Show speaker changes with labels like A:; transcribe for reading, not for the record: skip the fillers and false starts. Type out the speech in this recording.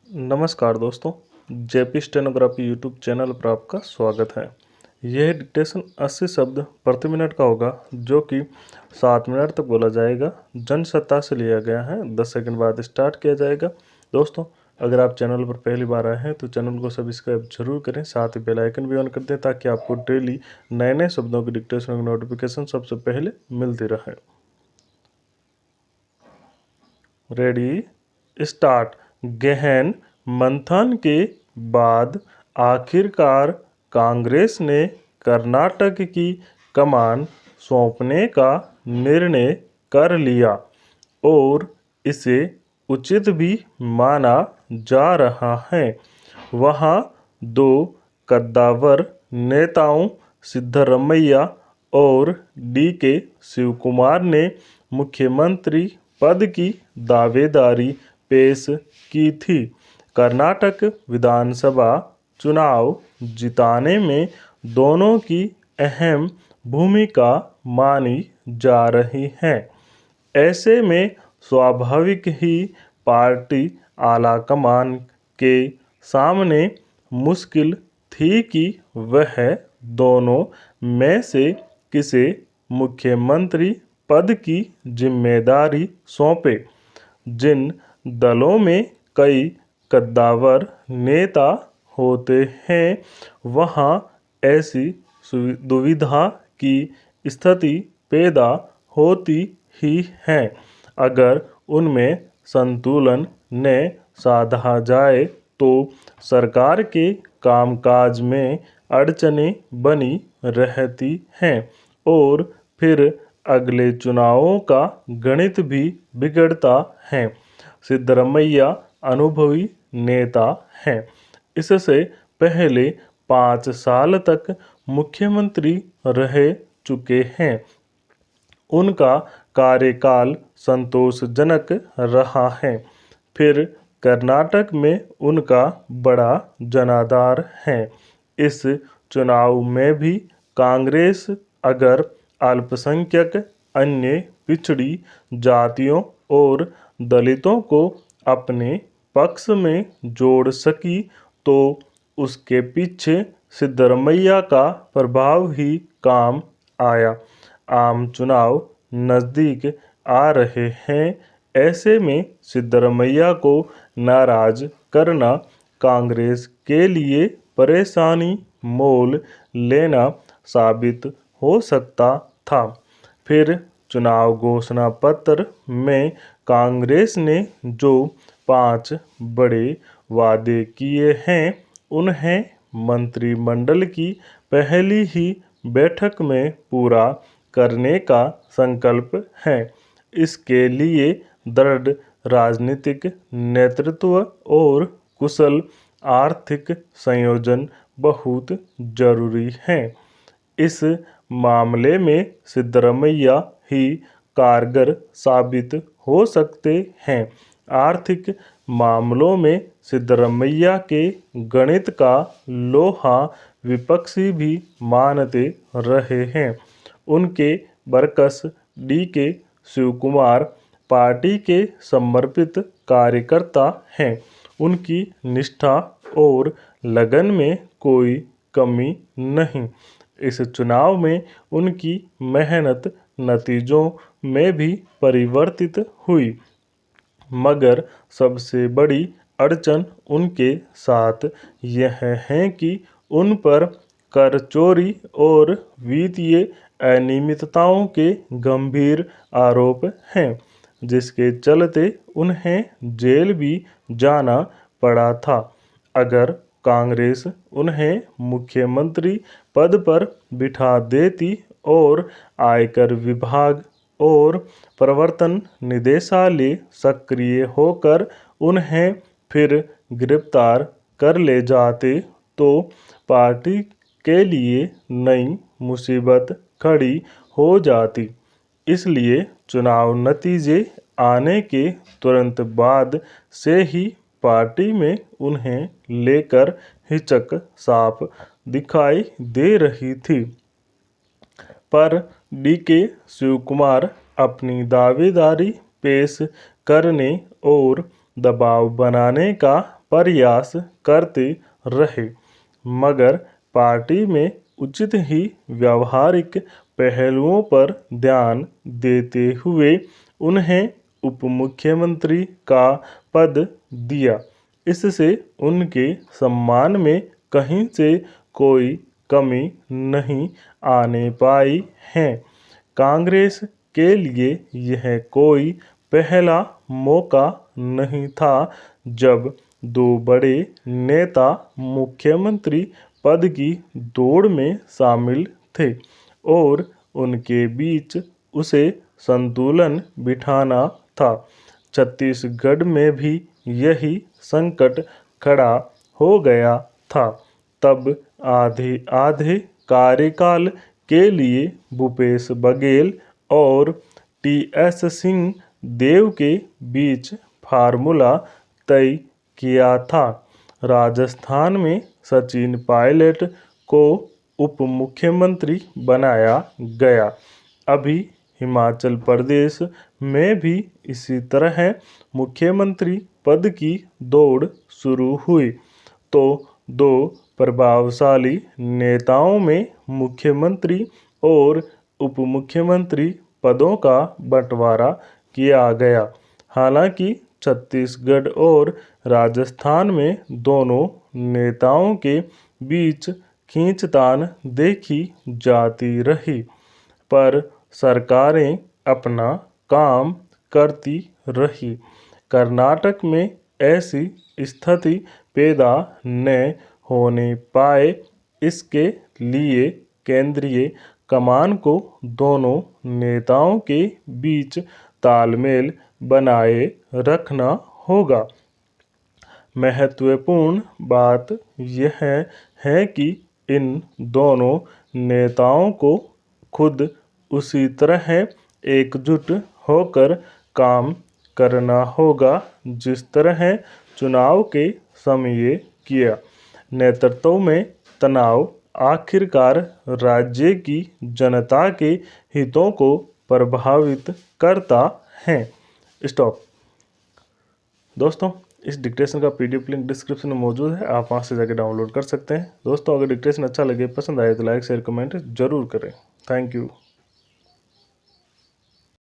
A: नमस्कार दोस्तों, JP stenography YouTube channel पर आपका स्वागत है। यह डिक्टेशन 80 शब्द प्रति मिनट का होगा, जो कि 7 मिनट तक बोला जाएगा। जनसत्ता से लिया गया है। 10 सेकंड बाद स्टार्ट किया जाएगा। दोस्तों, अगर आप चैनल पर पहली बार आए हैं तो चैनल को सब्सक्राइब जरूर करें, साथ ही बेल आइकन भी ऑन कर दें ताकि आपको डेली नए नए शब्दों की डिक्टेशन की नोटिफिकेशन सबसे पहले मिलती रहे। Ready, start. गहन मंथन के बाद आखिरकार कांग्रेस ने कर्नाटक की कमान सौंपने का निर्णय कर लिया और इसे उचित भी माना जा रहा है। वहाँ दो कद्दावर नेताओं सिद्धरमैया और डी.के. शिवकुमार ने मुख्यमंत्री पद की दावेदारी पेश की थी। कर्नाटक विधानसभा चुनाव जिताने में दोनों की अहम भूमिका मानी जा रही है। ऐसे में स्वाभाविक ही पार्टी आलाकमान के सामने मुश्किल थी कि वह दोनों में से किसे मुख्यमंत्री पद की जिम्मेदारी सौंपे। जिन दलों में कई कद्दावर नेता होते हैं, वहाँ ऐसी दुविधा की स्थिति पैदा होती ही है। अगर उनमें संतुलन न साधा जाए तो सरकार के कामकाज में अड़चनें बनी रहती हैं और फिर अगले चुनावों का गणित भी बिगड़ता है। सिद्धरमैया अनुभवी नेता हैं। इससे पहले 5 साल तक मुख्यमंत्री रह चुके हैं। उनका कार्यकाल संतोषजनक रहा है। फिर कर्नाटक में उनका बड़ा जनाधार है। इस चुनाव में भी कांग्रेस अगर अल्पसंख्यक, अन्य पिछड़ी जातियों और दलितों को अपने पक्ष में जोड़ सकी तो उसके पीछे सिद्धरमैया का प्रभाव ही काम आया। आम चुनाव नज़दीक आ रहे हैं। ऐसे में सिद्धरमैया को नाराज करना कांग्रेस के लिए परेशानी मोल लेना साबित हो सकता था। फिर चुनाव घोषणा पत्र में कांग्रेस ने जो 5 बड़े वादे किए हैं, उन्हें मंत्रिमंडल की पहली ही बैठक में पूरा करने का संकल्प है। इसके लिए दृढ़ राजनीतिक नेतृत्व और कुशल आर्थिक संयोजन बहुत जरूरी है। इस मामले में सिद्धरमैया ही कारगर साबित हो सकते हैं। आर्थिक मामलों में सिद्धरमैया के गणित का लोहा विपक्षी भी मानते रहे हैं। उनके बरकस डी.के. शिवकुमार पार्टी के समर्पित कार्यकर्ता हैं। उनकी निष्ठा और लगन में कोई कमी नहीं। इस चुनाव में उनकी मेहनत नतीजों में भी परिवर्तित हुई, मगर सबसे बड़ी अड़चन उनके साथ यह है कि उन पर कर चोरी और वित्तीय अनियमितताओं के गंभीर आरोप हैं, जिसके चलते उन्हें जेल भी जाना पड़ा था। अगर कांग्रेस उन्हें मुख्यमंत्री पद पर बिठा देती और आयकर विभाग और प्रवर्तन निदेशालय सक्रिय होकर उन्हें फिर गिरफ्तार कर ले जाते तो पार्टी के लिए नई मुसीबत खड़ी हो जाती। इसलिए चुनाव नतीजे आने के तुरंत बाद से ही पार्टी में उन्हें लेकर हिचक साफ दिखाई दे रही थी। पर डी.के. शिवकुमार अपनी दावेदारी पेश करने और दबाव बनाने का प्रयास करते रहे, मगर पार्टी में उचित ही व्यावहारिक पहलुओं पर ध्यान देते हुए उन्हें उप मुख्यमंत्री का पद दिया। इससे उनके सम्मान में कहीं से कोई कमी नहीं आने पाई है। कांग्रेस के लिए यह कोई पहला मौका नहीं था जब दो बड़े नेता मुख्यमंत्री पद की दौड़ में शामिल थे और उनके बीच उसे संतुलन बिठाना था। छत्तीसगढ़ में भी यही संकट खड़ा हो गया था। तब आधे आधे कार्यकाल के लिए भूपेश बघेल और टी.एस. सिंह देव के बीच फार्मूला तय किया था। राजस्थान में सचिन पायलट को उप मुख्यमंत्री बनाया गया। अभी हिमाचल प्रदेश में भी इसी तरह मुख्यमंत्री पद की दौड़ शुरू हुई तो दो प्रभावशाली नेताओं में मुख्यमंत्री और उप मुख्यमंत्री पदों का बंटवारा किया गया। हालांकि छत्तीसगढ़ और राजस्थान में दोनों नेताओं के बीच खींचतान देखी जाती रही, पर सरकारें अपना काम करती रही। कर्नाटक में ऐसी स्थिति पैदा न होने पाए, इसके लिए केंद्रीय कमान को दोनों नेताओं के बीच तालमेल बनाए रखना होगा। महत्वपूर्ण बात यह है कि इन दोनों नेताओं को खुद उसी तरह एकजुट होकर काम करना होगा जिस तरह चुनाव के समय किया। नेतृत्व में तनाव आखिरकार राज्य की जनता के हितों को प्रभावित करता है। स्टॉप। दोस्तों, इस डिक्टेशन का PDF लिंक डिस्क्रिप्शन में मौजूद है, आप वहां से जाकर डाउनलोड कर सकते हैं। दोस्तों, अगर डिक्टेशन अच्छा लगे, पसंद आए तो लाइक शेयर कमेंट जरूर करें। Thank you.